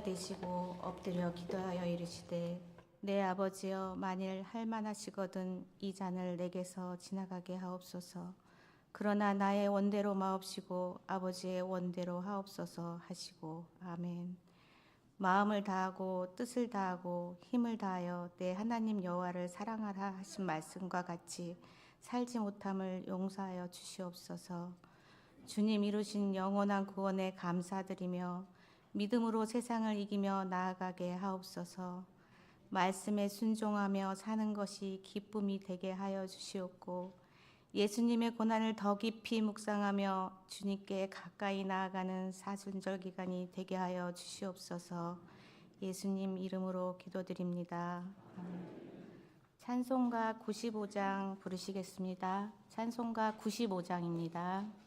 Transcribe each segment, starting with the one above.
땅에 대시고 엎드려 기도하여 이르시되 내 아버지여 만일 할 만하시거든 이 잔을 내게서 지나가게 하옵소서. 그러나 나의 원대로 마옵시고 아버지의 원대로 하옵소서 하시고 아멘. 마음을 다하고 뜻을 다하고 힘을 다하여 내 하나님 여호와를 사랑하라 하신 말씀과 같이 살지 못함을 용서하여 주시옵소서. 주님 이루신 영원한 구원에 감사드리며 믿음으로 세상을 이기며 나아가게 하옵소서. 말씀에 순종하며 사는 것이 기쁨이 되게 하여 주시옵고 예수님의 고난을 더 깊이 묵상하며 주님께 가까이 나아가는 사순절 기간이 되게 하여 주시옵소서. 예수님 이름으로 기도드립니다. 찬송가 95장 부르시겠습니다. 찬송가 95장입니다.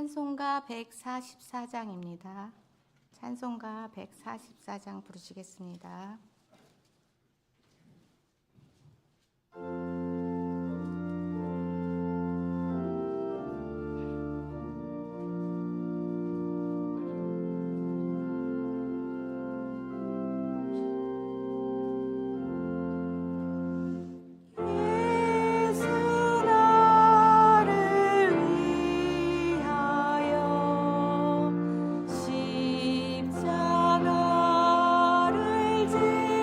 찬송가 144장입니다. 찬송가 144장 부르시겠습니다. 십자가를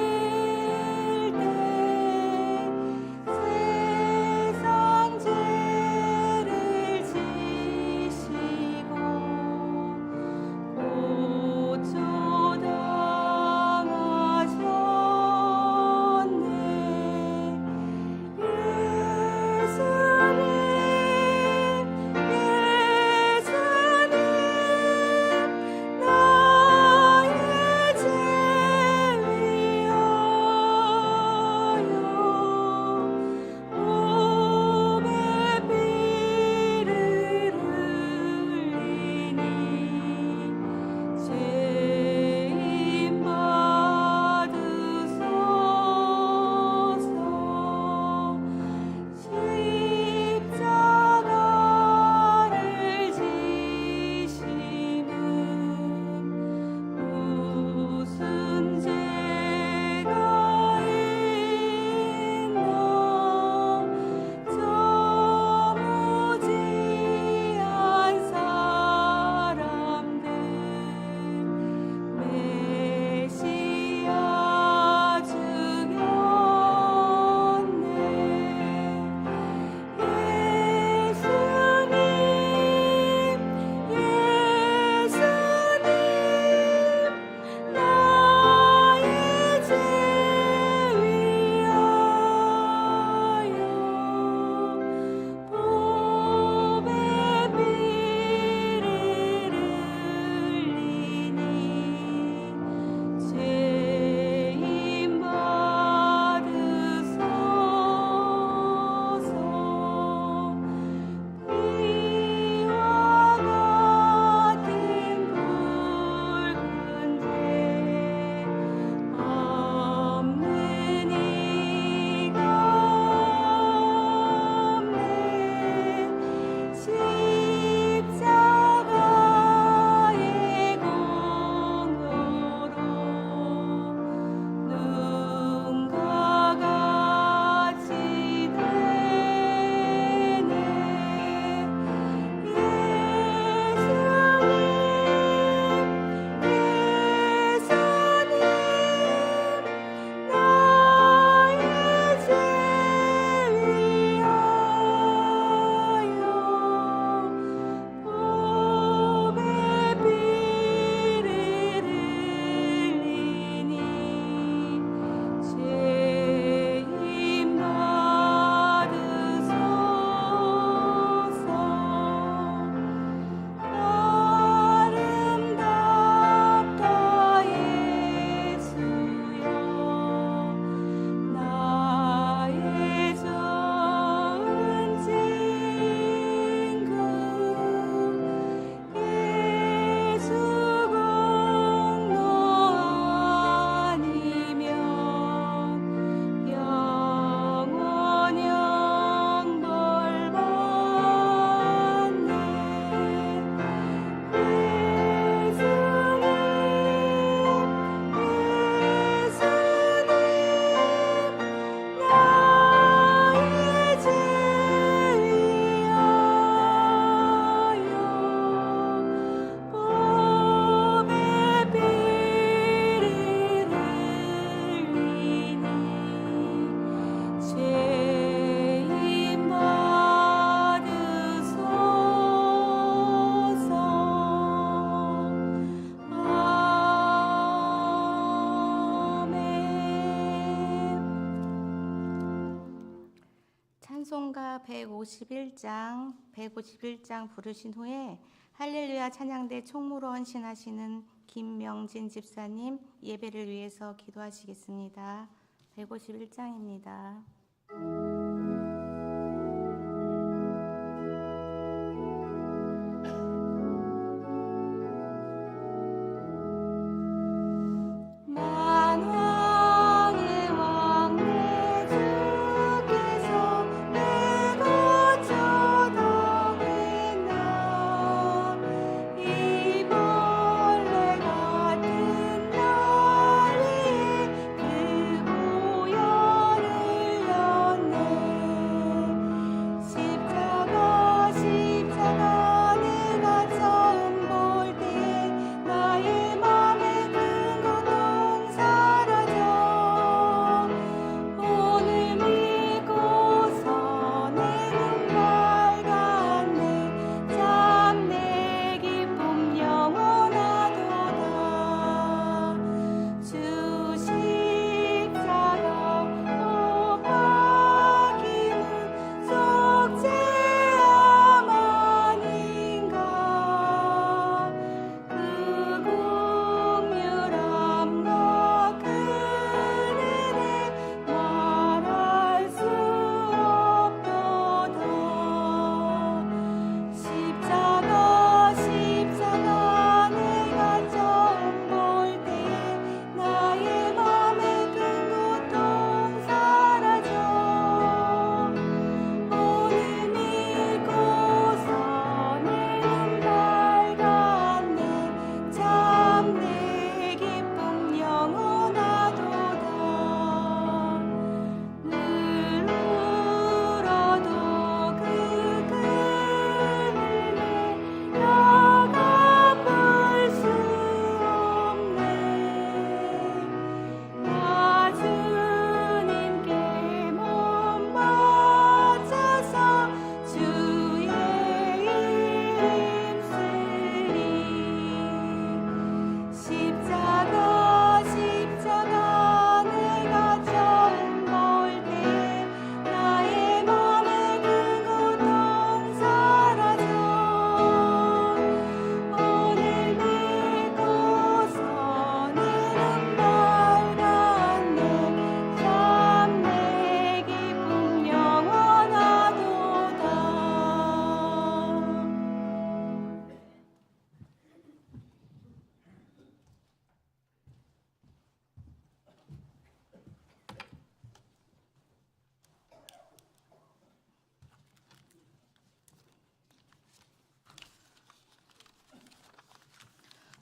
찬송가 151장 부르신 후에 할렐루야 찬양대 총무로 헌신하시는 김명진 집사님 예배를 위해서 기도하시겠습니다. 151장입니다.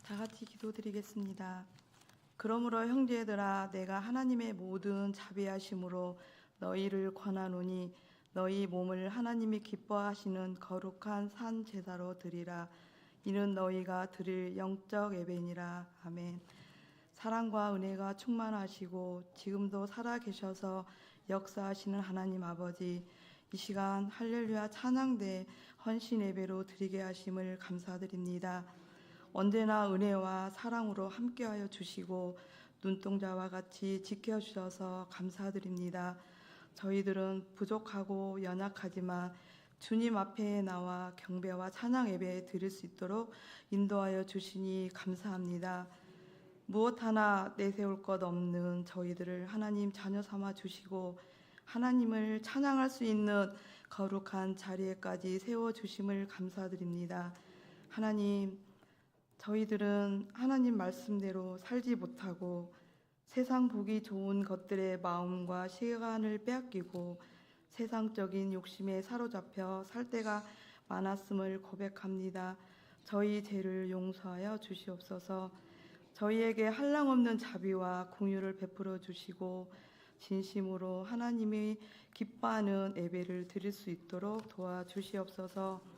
다 같이 기도드리겠습니다. 그러므로 형제들아 내가 하나님의 모든 자비하심으로 너희를 권하노니 너희 몸을 하나님이 기뻐하시는 거룩한 산 제사로 드리라. 이는 너희가 드릴 영적 예배니라. 아멘. 사랑과 은혜가 충만하시고 지금도 살아계셔서 역사하시는 하나님 아버지, 이 시간 할렐루야 찬양대 헌신 예배로 드리게 하심을 감사드립니다. 언제나 은혜와 사랑으로 함께하여 주시고 눈동자와 같이 지켜주셔서 감사드립니다. 저희들은 부족하고 연약하지만 주님 앞에 나와 경배와 찬양 예배 드릴 수 있도록 인도하여 주시니 감사합니다. 무엇 하나 내세울 것 없는 저희들을 하나님 자녀 삼아 주시고 하나님을 찬양할 수 있는 거룩한 자리에까지 세워주심을 감사드립니다. 하나님, 저희들은 하나님 말씀대로 살지 못하고 세상 보기 좋은 것들의 마음과 시간을 빼앗기고 세상적인 욕심에 사로잡혀 살 때가 많았음을 고백합니다. 저희 죄를 용서하여 주시옵소서. 저희에게 한량없는 자비와 공유를 베풀어 주시고 진심으로 하나님이 기뻐하는 예배를 드릴 수 있도록 도와주시옵소서.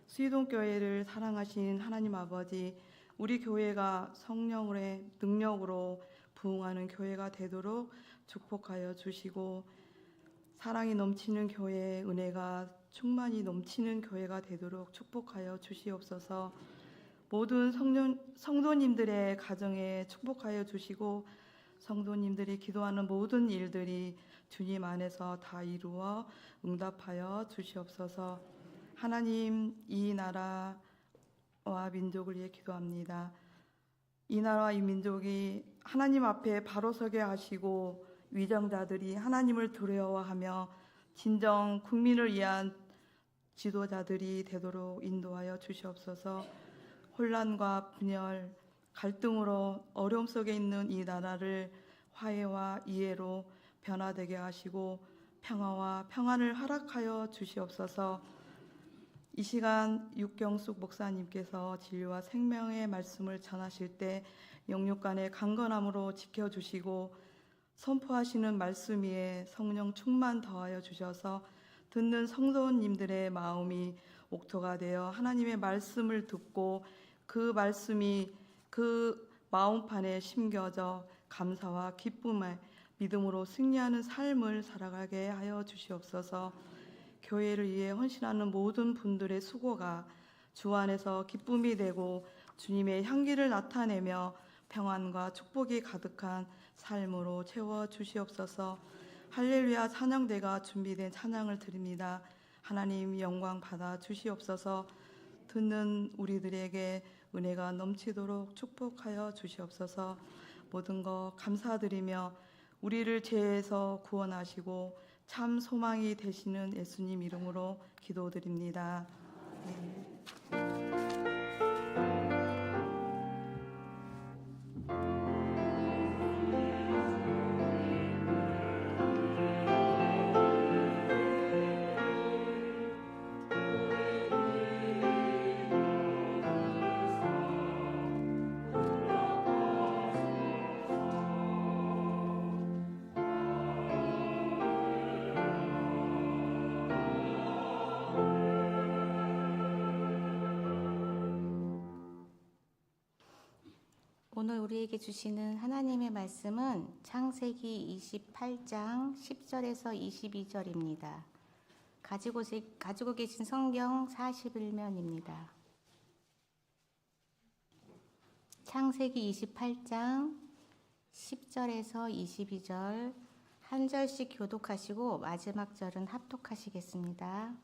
수의동교회를 사랑하신 하나님 아버지, 우리 교회가 성령의 능력으로 부흥하는 교회가 되도록 축복하여 주시고 사랑이 넘치는 교회, 은혜가 충만히 넘치는 교회가 되도록 축복하여 주시옵소서. 모든 성도님들의 가정에 축복하여 주시고 성도님들이 기도하는 모든 일들이 주님 안에서 다 이루어 응답하여 주시옵소서. 하나님, 이 나라와 민족을 위해 기도합니다. 이 나라와 이 민족이 하나님 앞에 바로 서게 하시고 위정자들이 하나님을 두려워하며 진정 국민을 위한 지도자들이 되도록 인도하여 주시옵소서. 혼란과 분열, 갈등으로 어려움 속에 있는 이 나라를 화해와 이해로 변화되게 하시고 평화와 평안을 허락하여 주시옵소서. 이 시간 육경숙 목사님께서 진리와 생명의 말씀을 전하실 때 영육간의 강건함으로 지켜주시고 선포하시는 말씀 위에 성령 충만 더하여 주셔서 듣는 성도님들의 마음이 옥토가 되어 하나님의 말씀을 듣고 그 말씀이 그 마음판에 심겨져 감사와 기쁨에 믿음으로 승리하는 삶을 살아가게 하여 주시옵소서. 교회를 위해 헌신하는 모든 분들의 수고가 주 안에서 기쁨이 되고 주님의 향기를 나타내며 평안과 축복이 가득한 삶으로 채워 주시옵소서. 할렐루야 찬양대가 준비된 찬양을 드립니다. 하나님 영광 받아 주시옵소서. 듣는 우리들에게 은혜가 넘치도록 축복하여 주시옵소서. 모든 것 감사드리며 우리를 죄에서 구원하시고 참 소망이 되시는 예수님 이름으로 기도드립니다. 오늘 우리에게 주시는 하나님의 말씀은 창세기 28장 10절에서 22절입니다. 가지고 계신 성경 41면입니다. 창세기 28장 10절에서 22절 한 절씩 교독하시고 마지막 절은 합독하시겠습니다.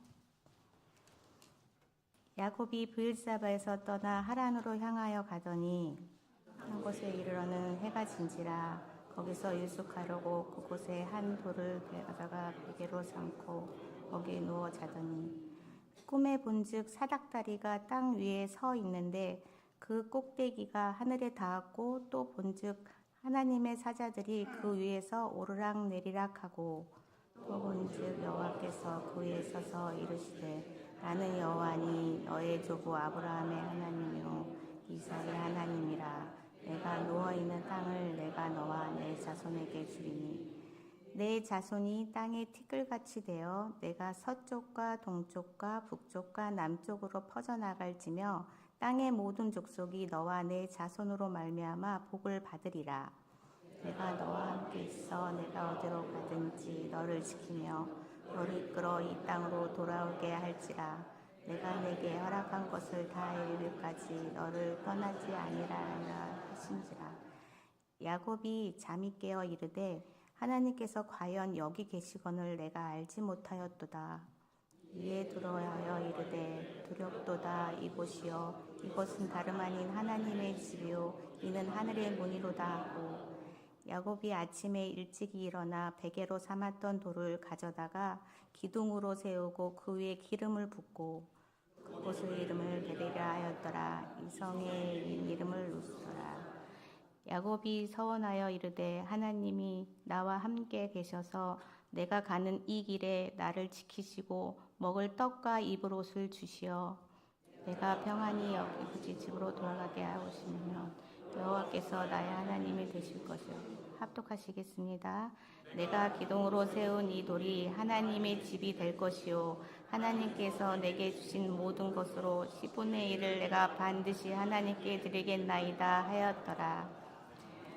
야곱이 브엘사바에서 떠나 하란으로 향하여 가더니 한 곳에 이르러는 해가 진지라. 거기서 유숙하려고 그곳에 한 돌을 가져가 베개로 삼고 거기에 누워 자더니 꿈에 본즉 사닥다리가 땅 위에 서 있는데 그 꼭대기가 하늘에 닿았고 또 본즉 하나님의 사자들이 그 위에서 오르락 내리락 하고 또 본즉 여호와께서 그 위에 서서 이르시되 나는 여호와니 너의 조부 아브라함의 하나님이요 이삭의 하나님이라. 내가 누워있는 땅을 내가 너와 내 자손에게 주리니 내 자손이 땅의 티끌같이 되어 내가 서쪽과 동쪽과 북쪽과 남쪽으로 퍼져나갈지며 땅의 모든 족속이 너와 내 자손으로 말미암아 복을 받으리라. 내가 너와 함께 있어 내가 어디로 가든지 너를 지키며 너를 이끌어 이 땅으로 돌아오게 할지라. 내가 내게 허락한 것을 다 이루기까지 너를 떠나지 아니하리라 하신지라. 야곱이 잠이 깨어 이르되 하나님께서 과연 여기 계시거늘 내가 알지 못하였도다. 이에 두려워하여 이르되 두렵도다. 이곳이여 이곳은 다름 아닌 하나님의 집이요 이는 하늘의 문이로다 하고 야곱이 아침에 일찍이 일어나 베개로 삼았던 돌을 가져다가 기둥으로 세우고 그 위에 기름을 붓고 그곳의 이름을 베레라 하였더라. 이 성의 이름을 루스더라. 야곱이 서원하여 이르되 하나님이 나와 함께 계셔서 내가 가는 이 길에 나를 지키시고 먹을 떡과 입을 옷을 주시어 내가 평안히 여기 집으로 돌아가게 하시면 여호와께서 나의 하나님이 되실 것을. 합독하시겠습니다. 내가 기둥으로 세운 이 돌이 하나님의 집이 될 것이요 하나님께서 내게 주신 모든 것으로 10분의 1을 내가 반드시 하나님께 드리겠나이다 하였더라.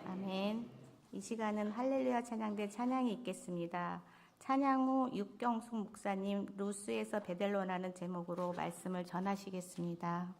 아멘. 이 시간은 할렐루야 찬양대 찬양이 있겠습니다. 찬양 후 육경숙 목사님 루스에서 베델로라는 제목으로 말씀을 전하시겠습니다.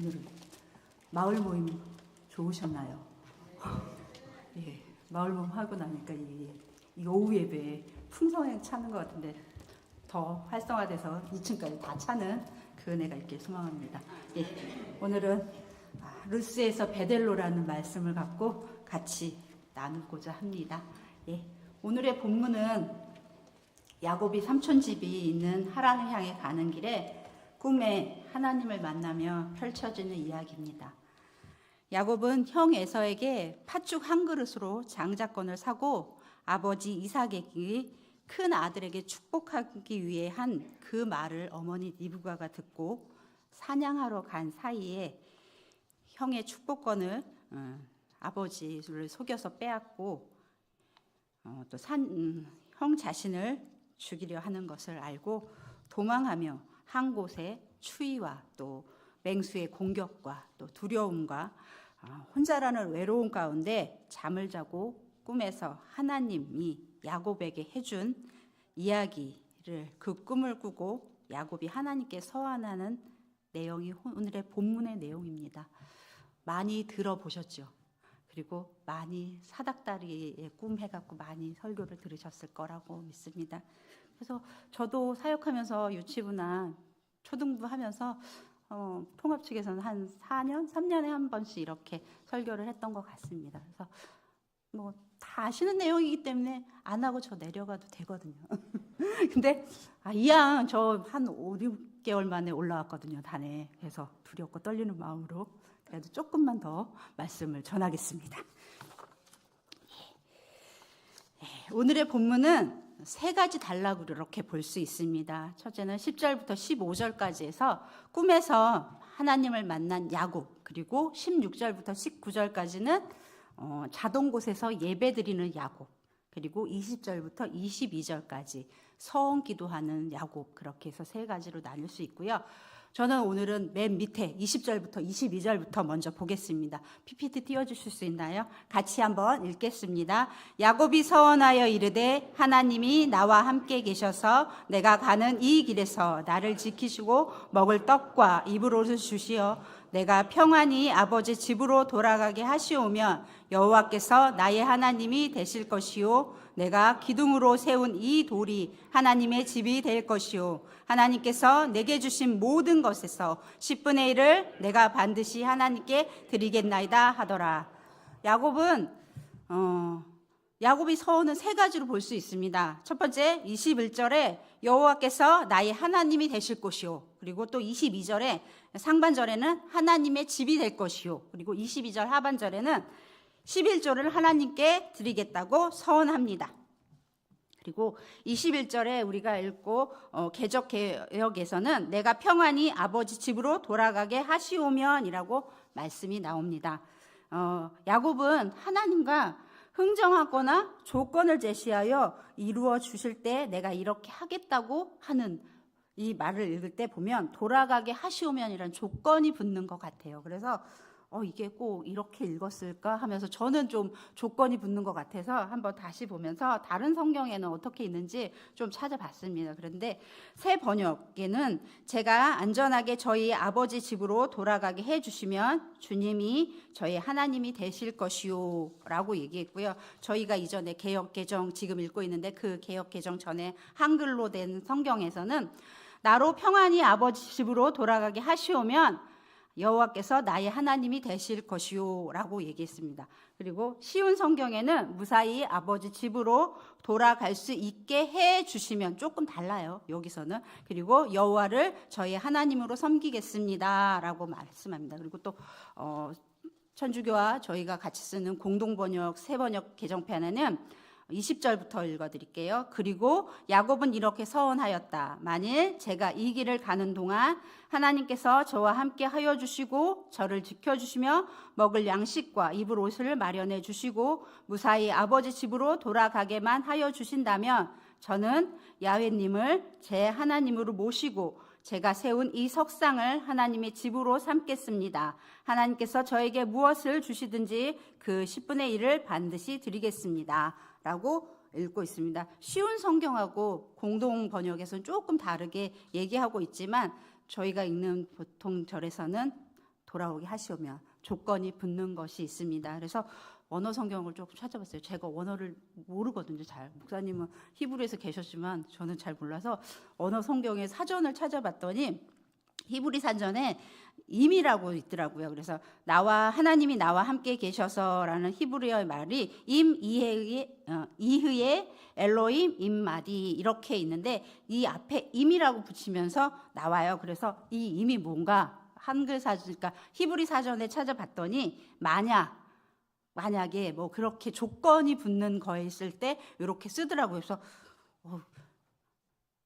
오늘은 마을 모임 좋으셨나요? 예, 마을 모임 하고 나니까 이 오후 예배에 풍성하게 차는 것 같은데 더 활성화돼서 2층까지 다 차는 그 은혜가 있길 소망합니다. 예, 오늘은 루스에서 베델로라는 말씀을 갖고 같이 나누고자 합니다. 예, 오늘의 본문은 야곱이 삼촌집이 있는 하란을 향해 가는 길에 꿈에 하나님을 만나며 펼쳐지는 이야기입니다. 야곱은 형 에서에게 팥죽 한 그릇으로 장자권을 사고 아버지 이삭에게 큰 아들에게 축복하기 위해 한 그 말을 어머니 리브가가 듣고 사냥하러 간 사이에 형의 축복권을 아버지를 속여서 빼앗고 또 형 자신을 죽이려 하는 것을 알고 도망하며 한 곳에 추위와 또 맹수의 공격과 또 두려움과 혼자라는 외로움 가운데 잠을 자고 꿈에서 하나님이 야곱에게 해준 이야기를 그 꿈을 꾸고 야곱이 하나님께 서원하는 내용이 오늘의 본문의 내용입니다. 많이 들어보셨죠? 그리고 많이 사닥다리의 꿈 해갖고 많이 설교를 들으셨을 거라고 믿습니다. 그래서 저도 사역하면서 유치부나 초등부 하면서 통합 측에서는 한 3년에 한 번씩 이렇게 설교를 했던 것 같습니다. 그래서 뭐 다 아시는 내용이기 때문에 안 하고 저 내려가도 되거든요. 근데 이왕 저 한 5, 6개월 만에 올라왔거든요, 단에. 그래서 두렵고 떨리는 마음으로 그래도 조금만 더 말씀을 전하겠습니다. 오늘의 본문은 세 가지 단락으로 이렇게 볼 수 있습니다. 첫째는 10절부터 15절까지 해서 꿈에서 하나님을 만난 야곱, 그리고 16절부터 19절까지는 자동 곳에서 예배드리는 야곱, 그리고 20절부터 22절까지 서원 기도하는 야곱, 그렇게 해서 세 가지로 나눌 수 있고요. 저는 오늘은 맨 밑에 20절부터 22절부터 먼저 보겠습니다. PPT 띄워주실 수 있나요? 같이 한번 읽겠습니다. 야곱이 서원하여 이르되 하나님이 나와 함께 계셔서 내가 가는 이 길에서 나를 지키시고 먹을 떡과 입을 옷을 주시어 내가 평안히 아버지 집으로 돌아가게 하시오면 여호와께서 나의 하나님이 되실 것이요 내가 기둥으로 세운 이 돌이 하나님의 집이 될 것이요 하나님께서 내게 주신 모든 것에서 10분의 1을 내가 반드시 하나님께 드리겠나이다 하더라. 야곱이 서원은 세 가지로 볼 수 있습니다. 첫 번째 21절에 여호와께서 나의 하나님이 되실 것이요, 그리고 또 22절에 상반절에는 하나님의 집이 될 것이요, 그리고 22절 하반절에는 11조를 하나님께 드리겠다고 서원합니다. 그리고 21절에 우리가 읽고 개역에서는 내가 평안히 아버지 집으로 돌아가게 하시오면이라고 말씀이 나옵니다. 야곱은 하나님과 흥정하거나 조건을 제시하여 이루어 주실 때 내가 이렇게 하겠다고 하는 이 말을 읽을 때 보면 돌아가게 하시오면이라는 조건이 붙는 것 같아요. 그래서 이게 꼭 이렇게 읽었을까 하면서 저는 좀 조건이 붙는 것 같아서 한번 다시 보면서 다른 성경에는 어떻게 있는지 좀 찾아봤습니다. 그런데 새 번역에는 제가 안전하게 저희 아버지 집으로 돌아가게 해주시면 주님이 저희 하나님이 되실 것이요 라고 얘기했고요. 저희가 이전에 개역개정 지금 읽고 있는데 그 개역개정 전에 한글로 된 성경에서는 나로 평안히 아버지 집으로 돌아가게 하시오면 여호와께서 나의 하나님이 되실 것이요 라고 얘기했습니다. 그리고 쉬운 성경에는 무사히 아버지 집으로 돌아갈 수 있게 해주시면, 조금 달라요 여기서는. 그리고 여호와를 저희 하나님으로 섬기겠습니다 라고 말씀합니다. 그리고 또 천주교와 저희가 같이 쓰는 공동번역 새번역 개정편에는 20절부터 읽어드릴게요. 그리고 야곱은 이렇게 서원하였다. 만일 제가 이 길을 가는 동안 하나님께서 저와 함께 하여 주시고 저를 지켜주시며 먹을 양식과 입을 옷을 마련해 주시고 무사히 아버지 집으로 돌아가게만 하여 주신다면 저는 야훼님을 제 하나님으로 모시고 제가 세운 이 석상을 하나님의 집으로 삼겠습니다. 하나님께서 저에게 무엇을 주시든지 그 10분의 1을 반드시 드리겠습니다 라고 읽고 있습니다. 쉬운 성경하고 공동 번역에서는 조금 다르게 얘기하고 있지만 저희가 읽는 보통 절에서는 돌아오게 하시오면 조건이 붙는 것이 있습니다. 그래서 원어 성경을 조금 찾아봤어요. 제가 원어를 모르거든요. 잘. 목사님은 히브리에서 계셨지만 저는 잘 몰라서 언어 성경의 사전을 찾아봤더니 히브리 사전에 임이라고 있더라고요. 그래서 하나님이 나와 함께 계셔서라는 히브리어의 말이 이흐의 엘로임 임마디 이렇게 있는데 이 앞에 임이라고 붙이면서 나와요. 그래서 이 임이 뭔가 한글 사전, 그러니까 히브리 사전에 찾아봤더니 만약에 뭐 그렇게 조건이 붙는 거에 있을 때 이렇게 쓰더라고요. 그래서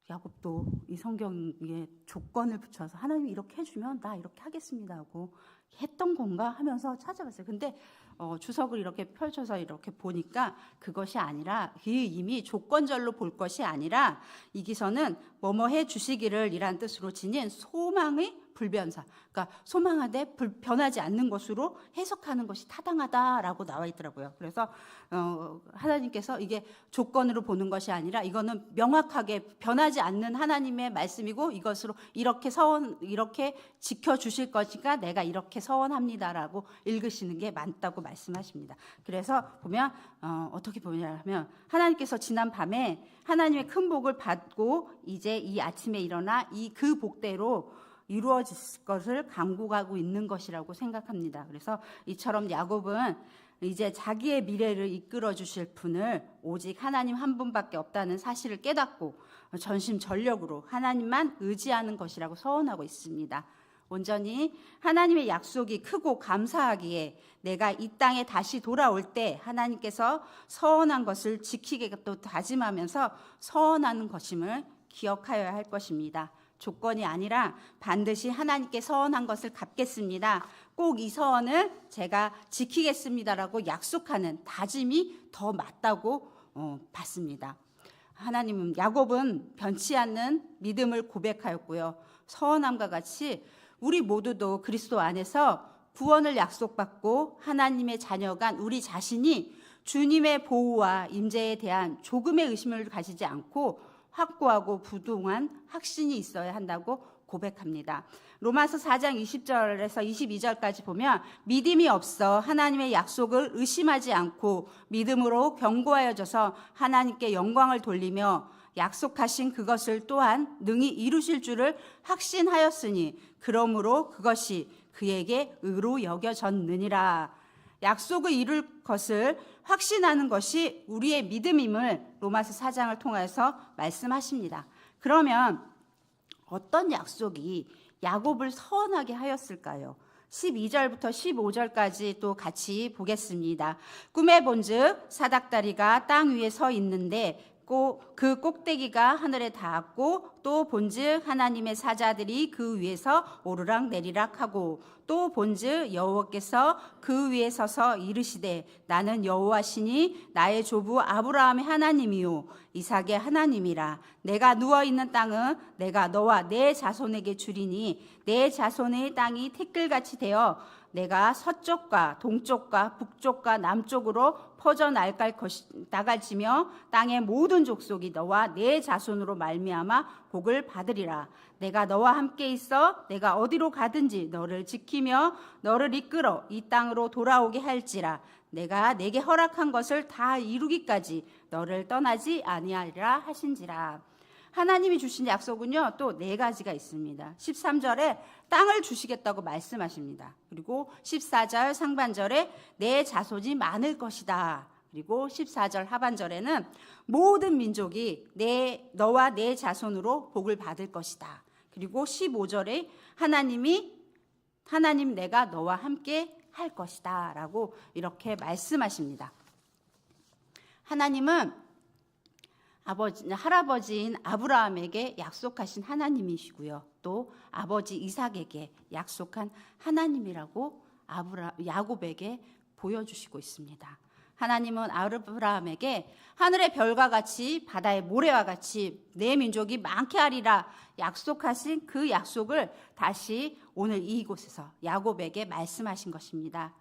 야곱도 이 성경에 조건을 붙여서 하나님이 이렇게 해주면 나 이렇게 하겠습니다 하고 했던 건가 하면서 찾아봤어요. 근데 주석을 이렇게 펼쳐서 이렇게 보니까 그것이 아니라 이미 조건절로 볼 것이 아니라 이 기서는 뭐뭐 해 주시기를 이란 뜻으로 지닌 소망의 불변사, 그러니까 소망하되 변하지 않는 것으로 해석하는 것이 타당하다라고 나와 있더라고요. 그래서 하나님께서 이게 조건으로 보는 것이 아니라 이거는 명확하게 변하지 않는 하나님의 말씀이고 이것으로 이렇게 지켜주실 것이니까 내가 이렇게 서원합니다라고 읽으시는 게 맞다고 말씀하십니다. 그래서 보면 어떻게 보냐면 하나님께서 지난 밤에 하나님의 큰 복을 받고 이제 이 아침에 일어나 그 복대로 이루어질 것을 간구하고 있는 것이라고 생각합니다. 그래서 이처럼 야곱은 이제 자기의 미래를 이끌어 주실 분을 오직 하나님 한 분밖에 없다는 사실을 깨닫고 전심전력으로 하나님만 의지하는 것이라고 서원하고 있습니다. 온전히 하나님의 약속이 크고 감사하기에 내가 이 땅에 다시 돌아올 때 하나님께서 서원한 것을 지키겠다고 다짐하면서 서원하는 것임을 기억하여야 할 것입니다. 조건이 아니라 반드시 하나님께 서원한 것을 갚겠습니다. 꼭 이 서원을 제가 지키겠습니다라고 약속하는 다짐이 더 맞다고 봤습니다. 야곱은 변치 않는 믿음을 고백하였고요. 서원함과 같이 우리 모두도 그리스도 안에서 구원을 약속받고 하나님의 자녀간 우리 자신이 주님의 보호와 임재에 대한 조금의 의심을 가지지 않고 확고하고 부동한 확신이 있어야 한다고 고백합니다. 로마서 4장 20절에서 22절까지 보면 믿음이 없어 하나님의 약속을 의심하지 않고 믿음으로 견고하여져서 하나님께 영광을 돌리며 약속하신 그것을 또한 능히 이루실 줄을 확신하였으니 그러므로 그것이 그에게 의로 여겨졌느니라. 약속을 이룰 것을 확신하는 것이 우리의 믿음임을 로마서 4장을 통해서 말씀하십니다. 그러면 어떤 약속이 야곱을 서원하게 하였을까요? 12절부터 15절까지 또 같이 보겠습니다. 꿈에 본즉 사닥다리가 땅 위에 서 있는데 그 꼭대기가 하늘에 닿았고 또 본즉 하나님의 사자들이 그 위에서 오르락 내리락 하고 또 본즉 여호와께서 그 위에 서서 이르시되 나는 여호와시니 나의 조부 아브라함의 하나님이요 이삭의 하나님이라. 내가 누워있는 땅은 내가 너와 내 자손에게 주리니 내 자손의 땅이 티끌같이 되어 내가 서쪽과 동쪽과 북쪽과 남쪽으로 퍼져 나갈지며 땅의 모든 족속이 너와 내 자손으로 말미암아 복을 받으리라. 내가 너와 함께 있어 내가 어디로 가든지 너를 지키며 너를 이끌어 이 땅으로 돌아오게 할지라. 내가 내게 허락한 것을 다 이루기까지 너를 떠나지 아니하리라 하신지라. 하나님이 주신 약속은요, 또 4가지가 있습니다. 13절에 땅을 주시겠다고 말씀하십니다. 그리고 14절 상반절에 내 자손이 많을 것이다. 그리고 14절 하반절에는 모든 민족이 너와 내 자손으로 복을 받을 것이다. 그리고 15절에 하나님 내가 너와 함께 할 것이다. 라고 이렇게 말씀하십니다. 하나님은 할아버지인 아브라함에게 약속하신 하나님이시고요. 또 아버지 이삭에게 약속한 하나님이라고 야곱에게 보여주시고 있습니다. 하나님은 아브라함에게 하늘의 별과 같이 바다의 모래와 같이 내 민족이 많게 하리라 약속하신 그 약속을 다시 오늘 이곳에서 야곱에게 말씀하신 것입니다.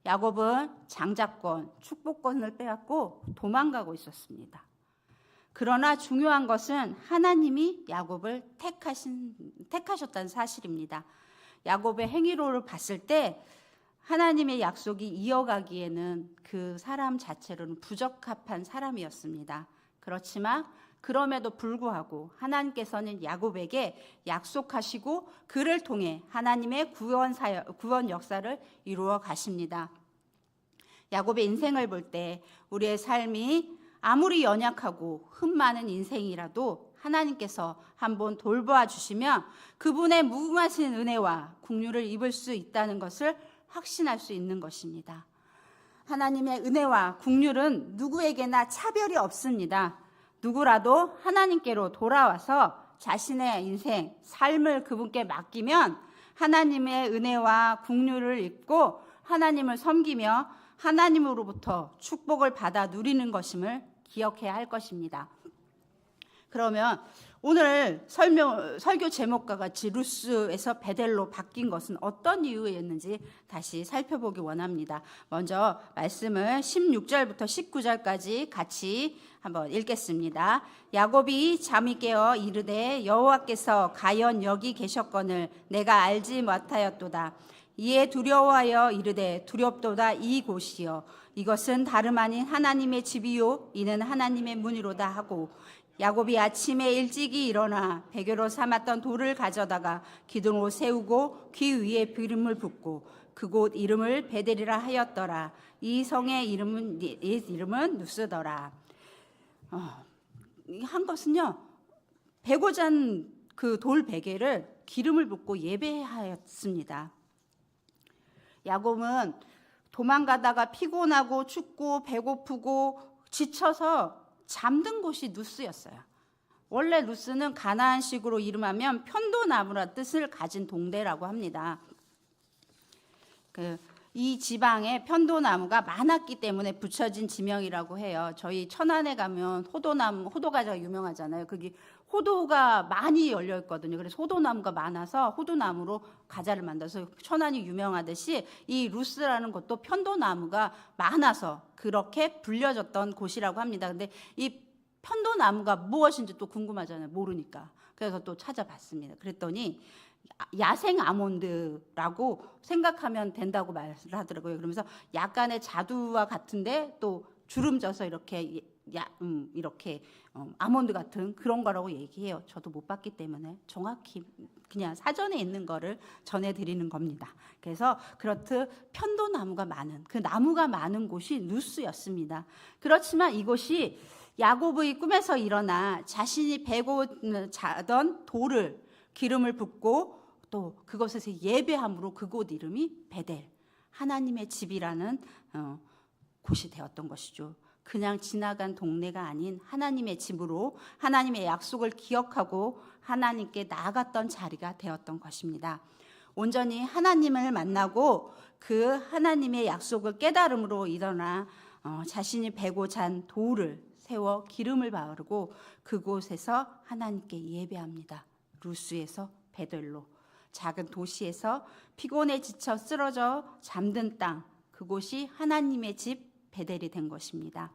야곱은 장자권, 축복권을 빼앗고 도망가고 있었습니다. 그러나 중요한 것은 하나님이 야곱을 택하셨다는 사실입니다. 야곱의 행위로를 봤을 때 하나님의 약속이 이어가기에는 그 사람 자체로는 부적합한 사람이었습니다. 그렇지만 그럼에도 불구하고 하나님께서는 야곱에게 약속하시고 그를 통해 하나님의 구원 역사를 이루어 가십니다. 야곱의 인생을 볼 때 우리의 삶이 아무리 연약하고 흠 많은 인생이라도 하나님께서 한번 돌보아 주시면 그분의 무궁하신 은혜와 긍휼을 입을 수 있다는 것을 확신할 수 있는 것입니다. 하나님의 은혜와 긍휼은 누구에게나 차별이 없습니다. 누구라도 하나님께로 돌아와서 자신의 인생, 삶을 그분께 맡기면 하나님의 은혜와 긍휼을 입고 하나님을 섬기며 하나님으로부터 축복을 받아 누리는 것임을 기억해야 할 것입니다. 그러면 오늘 설교 제목과 같이 루스에서 베델로 바뀐 것은 어떤 이유였는지 다시 살펴보기 원합니다. 먼저 말씀을 16절부터 19절까지 같이 한번 읽겠습니다. 야곱이 잠이 깨어 이르되 여호와께서 가연 여기 계셨거늘 내가 알지 못하였도다. 이에 두려워하여 이르되 두렵도다 이곳이여 이것은 다름 아닌 하나님의 집이요 이는 하나님의 문이로다 하고 야곱이 아침에 일찍이 일어나 베개로 삼았던 돌을 가져다가 기둥으로 세우고 귀 위에 기름을 붓고 그곳 이름을 베델이라 하였더라. 이 성의 이름은 누스더라. 한 것은요, 베고 잔 그 돌 베개를 기름을 붓고 예배하였습니다. 야곱은 도망가다가 피곤하고 춥고 배고프고 지쳐서 잠든 곳이 누스였어요. 원래 누스는 가나안식으로 이름하면 편도나무라 뜻을 가진 동네라고 합니다. 이 지방에 편도나무가 많았기 때문에 붙여진 지명이라고 해요. 저희 천안에 가면 호도과자가 유명하잖아요. 거기 호도가 많이 열려 있거든요. 그래서 호도나무가 많아서 호도나무로 과자를 만들어서 천안이 유명하듯이 이 루스라는 곳도 편도나무가 많아서 그렇게 불려졌던 곳이라고 합니다. 근데 이 편도나무가 무엇인지 또 궁금하잖아요. 모르니까. 그래서 또 찾아봤습니다. 그랬더니 야생 아몬드라고 생각하면 된다고 말을 하더라고요. 그러면서 약간의 자두와 같은데 또 주름져서 이렇게 아몬드 같은 그런 거라고 얘기해요. 저도 못 봤기 때문에 정확히 그냥 사전에 있는 거를 전해드리는 겁니다. 그래서 그렇듯 편도나무가 많은 그 나무가 많은 곳이 누스였습니다. 그렇지만 이곳이 야곱의 꿈에서 일어나 자신이 베고 자던 돌을 기름을 붓고 또 그곳에서 예배함으로 그곳 이름이 베델, 하나님의 집이라는 곳이 되었던 것이죠. 그냥 지나간 동네가 아닌 하나님의 집으로 하나님의 약속을 기억하고 하나님께 나아갔던 자리가 되었던 것입니다. 온전히 하나님을 만나고 그 하나님의 약속을 깨달음으로 일어나 자신이 베고 잔 돌을 세워 기름을 바르고 그곳에서 하나님께 예배합니다. 루스에서 베델로, 작은 도시에서 피곤에 지쳐 쓰러져 잠든 땅, 그곳이 하나님의 집 베델이 된 것입니다.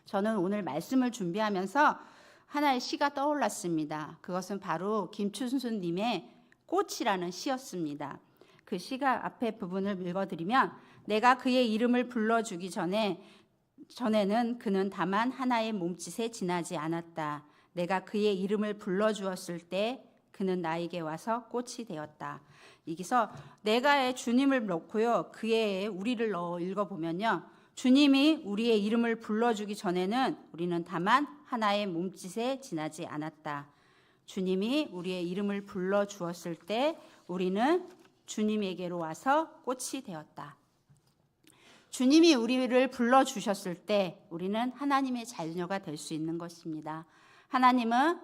저는 오늘 말씀을 준비하면서 하나의 시가 떠올랐습니다. 그것은 바로 김춘수님의 꽃이라는 시였습니다. 그 시가 앞에 부분을 읽어드리면 내가 그의 이름을 불러주기 전에는 그는 다만 하나의 몸짓에 지나지 않았다. 내가 그의 이름을 불러주었을 때 그는 나에게 와서 꽃이 되었다. 여기서 내가의 주님을 넣고요. 그의 우리를 넣어 읽어보면요. 주님이 우리의 이름을 불러주기 전에는 우리는 다만 하나의 몸짓에 지나지 않았다. 주님이 우리의 이름을 불러주었을 때 우리는 주님에게로 와서 꽃이 되었다. 주님이 우리를 불러주셨을 때 우리는 하나님의 자녀가 될 수 있는 것입니다. 하나님은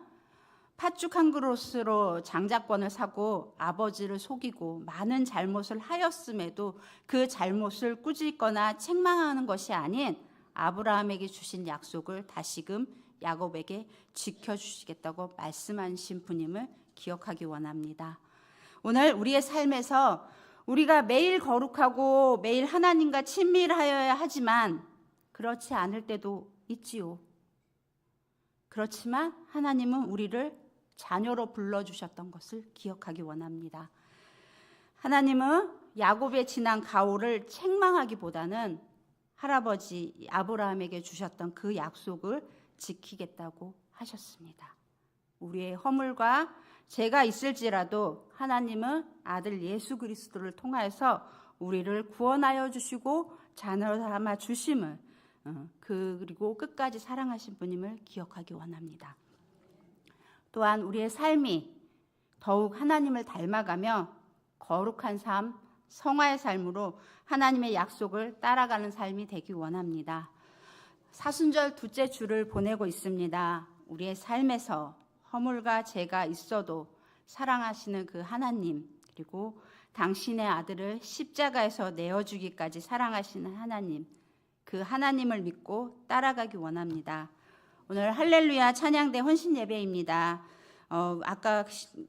팥죽 한 그릇으로 장자권을 사고 아버지를 속이고 많은 잘못을 하였음에도 그 잘못을 꾸짖거나 책망하는 것이 아닌 아브라함에게 주신 약속을 다시금 야곱에게 지켜주시겠다고 말씀하신 분임을 기억하기 원합니다. 오늘 우리의 삶에서 우리가 매일 거룩하고 매일 하나님과 친밀하여야 하지만 그렇지 않을 때도 있지요. 그렇지만 하나님은 우리를 자녀로 불러주셨던 것을 기억하기 원합니다. 하나님은 야곱의 지난 가오를 책망하기보다는 할아버지 아브라함에게 주셨던 그 약속을 지키겠다고 하셨습니다. 우리의 허물과 죄가 있을지라도 하나님은 아들 예수 그리스도를 통하여서 우리를 구원하여 주시고 자녀 삼아 주심을 그리고 끝까지 사랑하신 분임을 기억하기 원합니다. 또한 우리의 삶이 더욱 하나님을 닮아가며 거룩한 삶, 성화의 삶으로 하나님의 약속을 따라가는 삶이 되기 원합니다. 사순절 둘째 주를 보내고 있습니다. 우리의 삶에서 허물과 죄가 있어도 사랑하시는 그 하나님, 그리고 당신의 아들을 십자가에서 내어주기까지 사랑하시는 하나님, 그 하나님을 믿고 따라가기 원합니다. 오늘 할렐루야 찬양대 헌신 예배입니다. 아까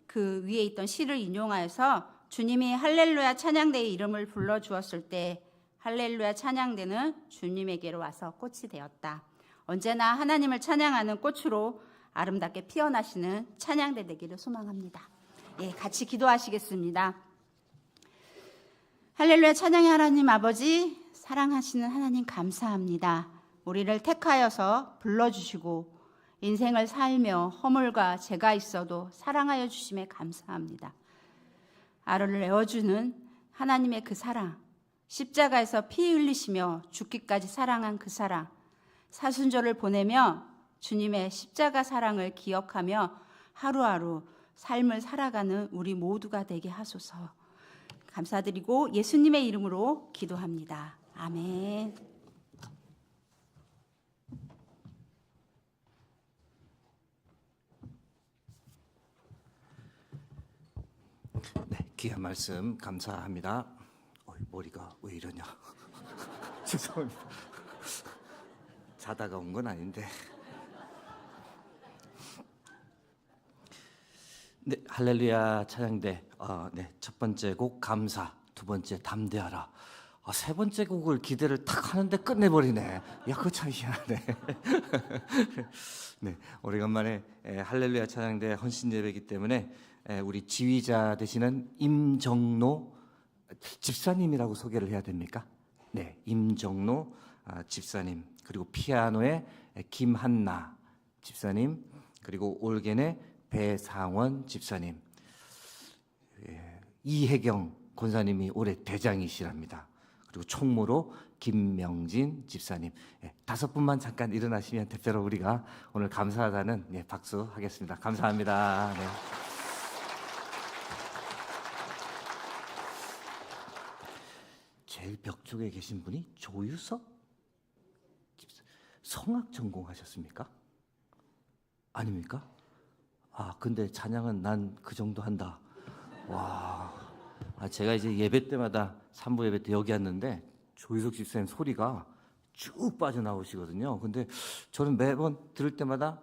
그 위에 있던 시를 인용하여서 주님이 할렐루야 찬양대의 이름을 불러주었을 때 할렐루야 찬양대는 주님에게로 와서 꽃이 되었다. 언제나 하나님을 찬양하는 꽃으로 아름답게 피어나시는 찬양대 되기를 소망합니다. 예, 같이 기도하시겠습니다. 할렐루야 찬양의 하나님 아버지, 사랑하시는 하나님 감사합니다. 우리를 택하여서 불러주시고 인생을 살며 허물과 죄가 있어도 사랑하여 주심에 감사합니다. 아를 내어주는 하나님의 그 사랑, 십자가에서 피 흘리시며 죽기까지 사랑한 그 사랑, 사순절을 보내며 주님의 십자가 사랑을 기억하며 하루하루 삶을 살아가는 우리 모두가 되게 하소서. 감사드리고 예수님의 이름으로 기도합니다. 아멘. 네, 귀한 말씀 감사합니다. 머리가 왜 이러냐? 죄송합니다. 자다가 온 건 아닌데. 네, 할렐루야 찬양대. 네, 첫 번째 곡 감사, 두 번째 담대하라. 세 번째 곡을 기대를 탁 하는데 끝내버리네. 야, 그거 참 희한하네. 네, 오래간만에 할렐루야 찬양대 헌신 예배이기 때문에 우리 지휘자 되시는 임정로 집사님이라고 소개를 해야 됩니까? 네, 임정로 집사님, 그리고 피아노의 김한나 집사님, 그리고 올겐의 배상원 집사님, 이혜경 권사님이 올해 대장이시랍니다. 그리고 총무로 김명진 집사님, 다섯 분만 잠깐 일어나시면 대표로 우리가 오늘 감사하다는 박수 하겠습니다. 감사합니다. 네. 제일 벽 쪽에 계신 분이 조유석 집사. 성악 전공하셨습니까? 아닙니까? 근데 찬양은 난 그 정도 한다. 와, 제가 이제 예배 때마다 산부 예배 때 여기 왔는데 조유석 집사님 소리가 쭉 빠져나오시거든요. 근데 저는 매번 들을 때마다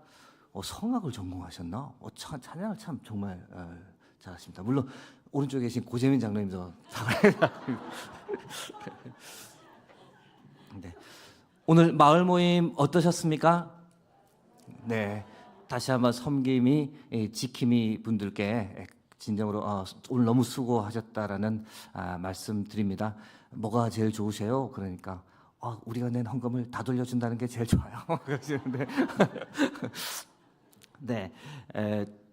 성악을 전공하셨나? 찬양을 참 정말 잘하십니다. 물론 오른쪽에 계신 고재민 장로님도 네. 오늘 마을 모임 어떠셨습니까? 네. 다시 한번 섬김이 지킴이 분들께 진정으로 오늘 너무 수고하셨다라는 말씀드립니다. 뭐가 제일 좋으세요? 그러니까 우리가 낸 헌금을 다 돌려준다는 게 제일 좋아요. 그러시는데 네,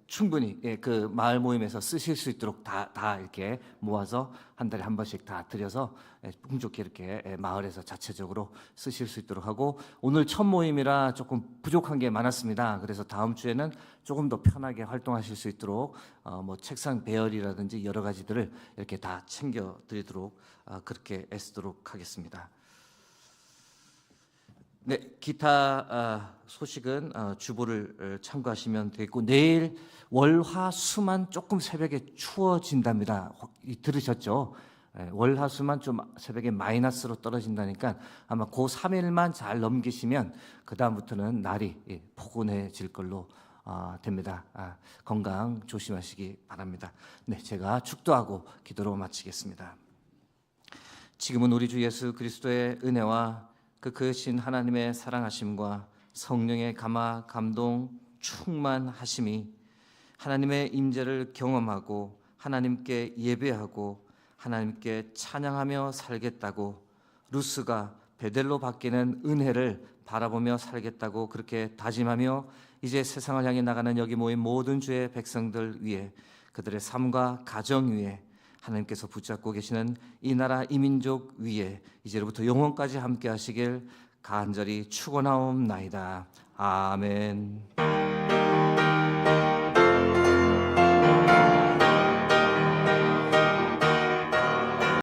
충분히 그 마을 모임에서 쓰실 수 있도록 다 이렇게 모아서 한 달에 한 번씩 다 드려서 풍족히 이렇게 마을에서 자체적으로 쓰실 수 있도록 하고, 오늘 첫 모임이라 조금 부족한 게 많았습니다. 그래서 다음 주에는 조금 더 편하게 활동하실 수 있도록 뭐 책상 배열이라든지 여러 가지들을 이렇게 다 챙겨 드리도록 그렇게 애쓰도록 하겠습니다. 네, 기타 소식은 주보를 참고하시면 되겠고, 내일 월화수만 조금 새벽에 추워진답니다. 들으셨죠? 월화수만 좀 새벽에 마이너스로 떨어진다니까 아마 그 3일만 잘 넘기시면 그 다음부터는 날이 포근해질 걸로 됩니다. 건강 조심하시기 바랍니다. 네, 제가 축도하고 기도로 마치겠습니다. 지금은 우리 주 예수 그리스도의 은혜와 그 크신 하나님의 사랑하심과 성령의 감화 감동 충만하심이 하나님의 임재를 경험하고 하나님께 예배하고 하나님께 찬양하며 살겠다고, 루스가 베델로 바뀌는 은혜를 바라보며 살겠다고 그렇게 다짐하며 이제 세상을 향해 나가는 여기 모인 모든 주의 백성들 위해, 그들의 삶과 가정 위에, 하나님께서 붙잡고 계시는 이 나라 이 민족 위에 이제로부터 영원까지 함께 하시길 간절히 축원하옵나이다. 아멘.